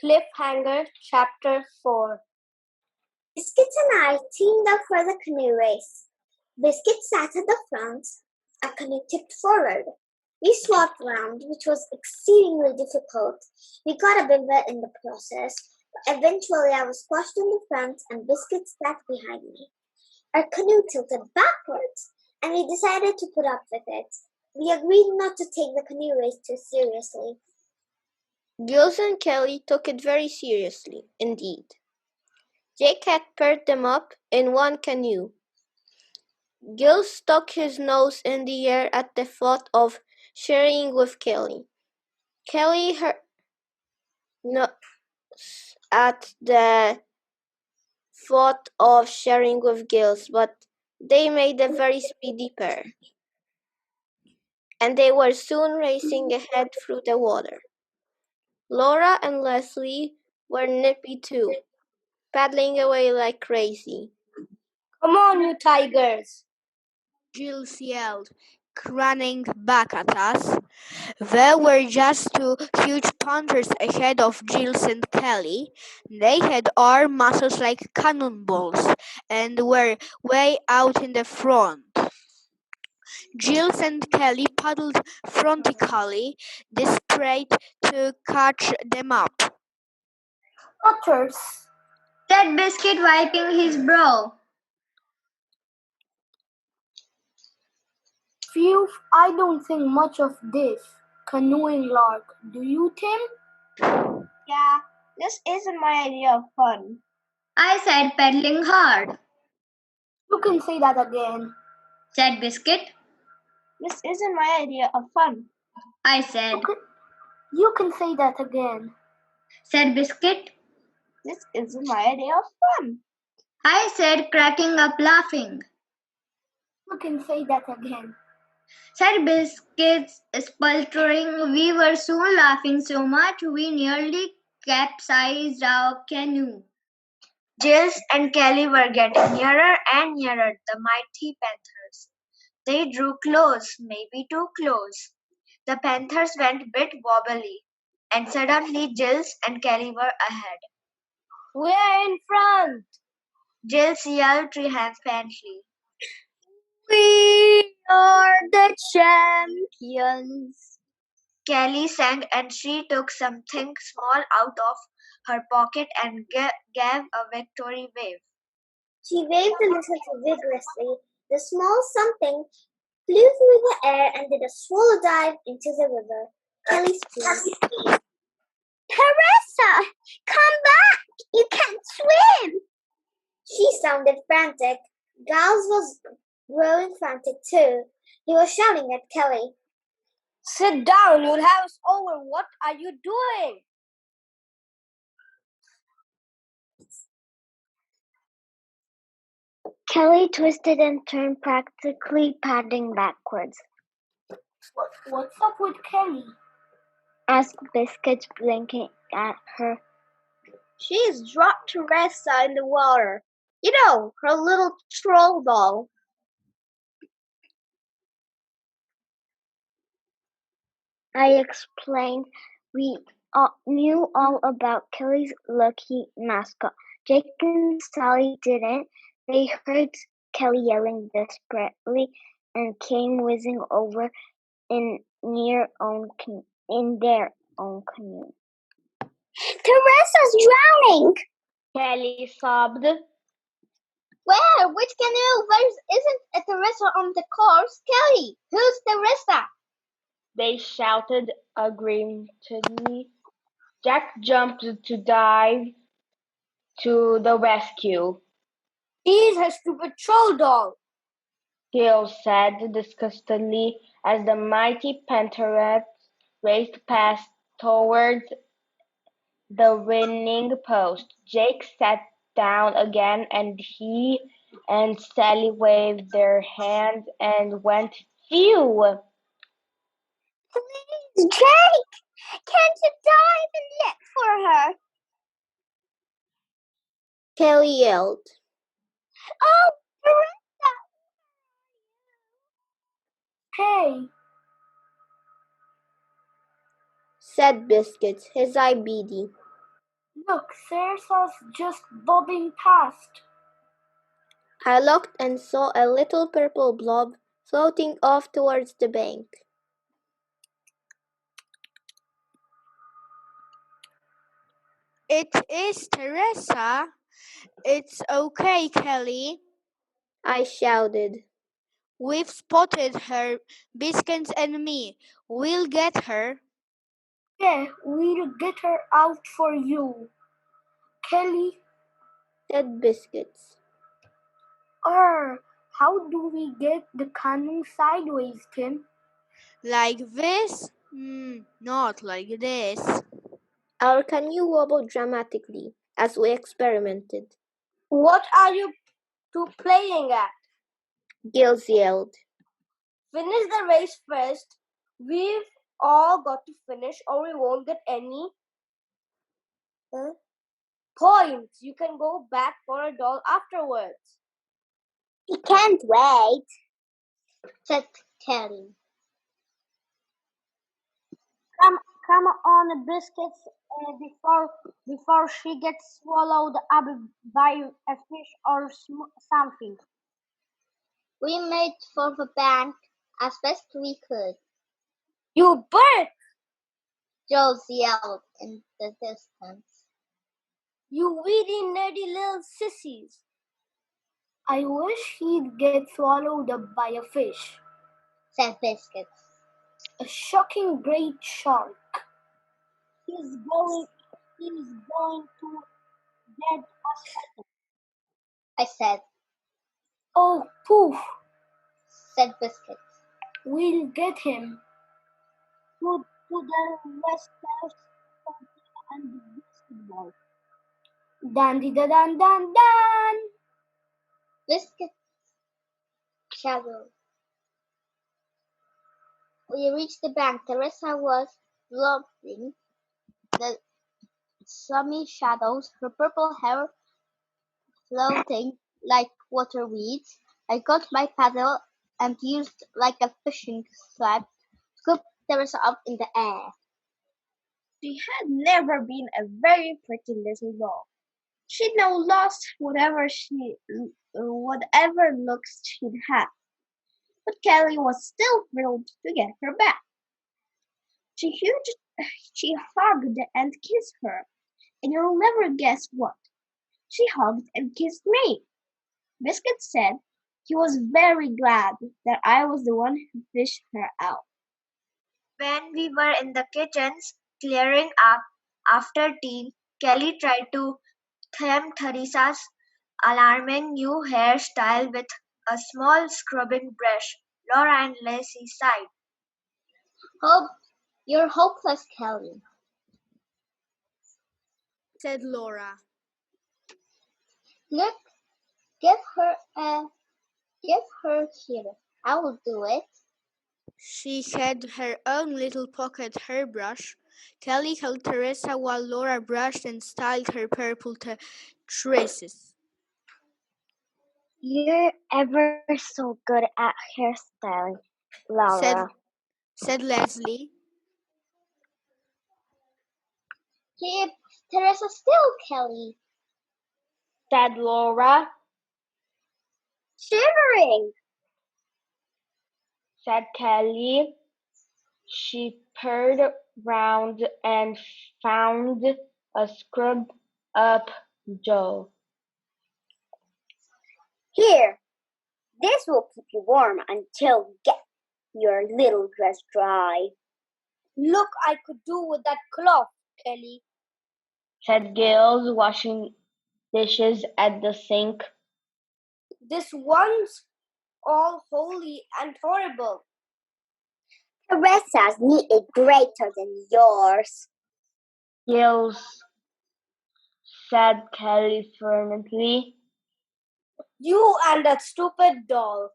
Cliffhanger Chapter 4. Biscuits and I teamed up for the canoe race. Biscuit sat at the front, a canoe tipped forward. We swapped around, which was exceedingly difficult. We got a bit wet in the process, but eventually I was squashed in the front and Biscuit sat behind me. Our canoe tilted backwards, and we decided to put up with it. We agreed not to take the canoe race too seriously. Giles and Kelly took it very seriously, indeed. Jake had paired them up in one canoe. Giles stuck his nose in the air at the thought of sharing with Kelly. Kelly her nose at the thought of sharing with Giles, but they made a very speedy pair, and they were soon racing ahead through the water. Laura and Leslie were nippy too, paddling away like crazy. "Come on, you tigers!" Giles yelled, craning back at us. There were just two huge panthers ahead of Giles and Kelly. They had arm muscles like cannonballs and were way out in the front. Giles and Kelly paddled frantically, desperate to catch them up. "Otters!" said Biscuit, wiping his brow. Phew, I don't think much of this canoeing lark, do you, Tim? Yeah, this isn't my idea of fun, I said, pedaling hard. You can say that again, said Biscuit. This isn't my idea of fun, I said. You can say that again, said Biscuit. This isn't my idea of fun, I said, cracking up laughing. You can say that again, said Biscuit, spluttering. We were soon laughing so much we nearly capsized our canoe. Giles and Kelly were getting nearer and nearer the mighty panthers. They drew close, maybe too close. The panthers went a bit wobbly, and suddenly Giles and Kelly were ahead. "We're in front!" Giles yelled triumphantly. "We are the champions!" Kelly sang, and she took something small out of her pocket and gave a victory wave. She waved a little vigorously. The small something flew through the air and did a swallow dive into the river. Kelly screamed, "Teresa, come back! You can't swim!" She sounded frantic. Giles was growing frantic too. He was shouting at Kelly. "Sit down, you'll have us over. What are you doing?" Kelly twisted and turned, practically paddling backwards. "What's up with Kelly?" asked Biscuit, blinking at her. She's dropped Teresa in the water. You know, her little troll doll. I explained. We knew all about Kelly's lucky mascot. Jake and Sally didn't. They heard Kelly yelling desperately and came whizzing over in their own canoe. "Teresa's drowning!" Kelly sobbed. Where? Which canoe? There isn't a Teresa on the course. Kelly, who's Teresa? They shouted aggrievedly. Jack jumped to dive to the rescue. "She's her stupid troll doll," Giles said disgustedly as the mighty panthers raced past towards the winning post. Jake sat down again, and he and Sally waved their hands and went, "Phew!" "Please, Jake! Can't you dive and look for her?" Kelly yelled. "Oh, Teresa!" "Hey," said Biscuit, his eye beady. Look, Teresa's just bobbing past. I looked and saw a little purple blob floating off towards the bank. It is Teresa. It's okay, Kelly. I shouted. We've spotted her, Biscuits and me. We'll get her. Yeah, we'll get her out for you, Kelly. Said Biscuits. How do we get the canoe sideways, Tim? Like this? Not like this. Our canoe wobbled dramatically as we experimented. What are you two playing at? Giles yelled. Finish the race first. We've all got to finish or we won't get any points. You can go back for a doll afterwards. He can't wait, said Kelly. Come on, Biscuits, before she gets swallowed up by a fish or something. We made for the bank as best we could. You bird! Giles yelled in the distance. You really nerdy little sissies. I wish he'd get swallowed up by a fish. Said Biscuits. A shocking great shark. He's going to get us. I said. Oh, poof, said Biscuits. We'll get him. To the western and the basketball. Dan-di-da-dan-dan-dan. Biscuits shadowed. We reached the bank. Teresa was blocking the slimy shadows, her purple hair floating like water weeds. I got my paddle and used like a fishing sled, scooped Teresa up in the air. She had never been a very pretty little doll. She'd now lost whatever looks she'd had. But Kelly was still thrilled to get her back. She hugged and kissed her, and you'll never guess what. She hugged and kissed me. Biscuit said he was very glad that I was the one who fished her out. When we were in the kitchens clearing up after tea, Kelly tried to tempt Teresa's alarming new hairstyle with a small scrubbing brush. Laura and Lacey sighed. You're hopeless, Kelly, said Laura. Look, give her here. I will do it. She had her own little pocket hairbrush. Kelly held Teresa while Laura brushed and styled her purple tresses. You're ever so good at hairstyling, Laura, said Leslie. Keep Teresa still, Kelly, said Laura. Shivering, said Kelly. She purred round and found a scrub-up Joe. Here, this will keep you warm until you get your little dress dry. Look, I could do with that cloth, Kelly, said Giles, washing dishes at the sink. This one's all holy and horrible. Teresa's need is greater than yours, Giles, said Kelly fervently. You and that stupid doll.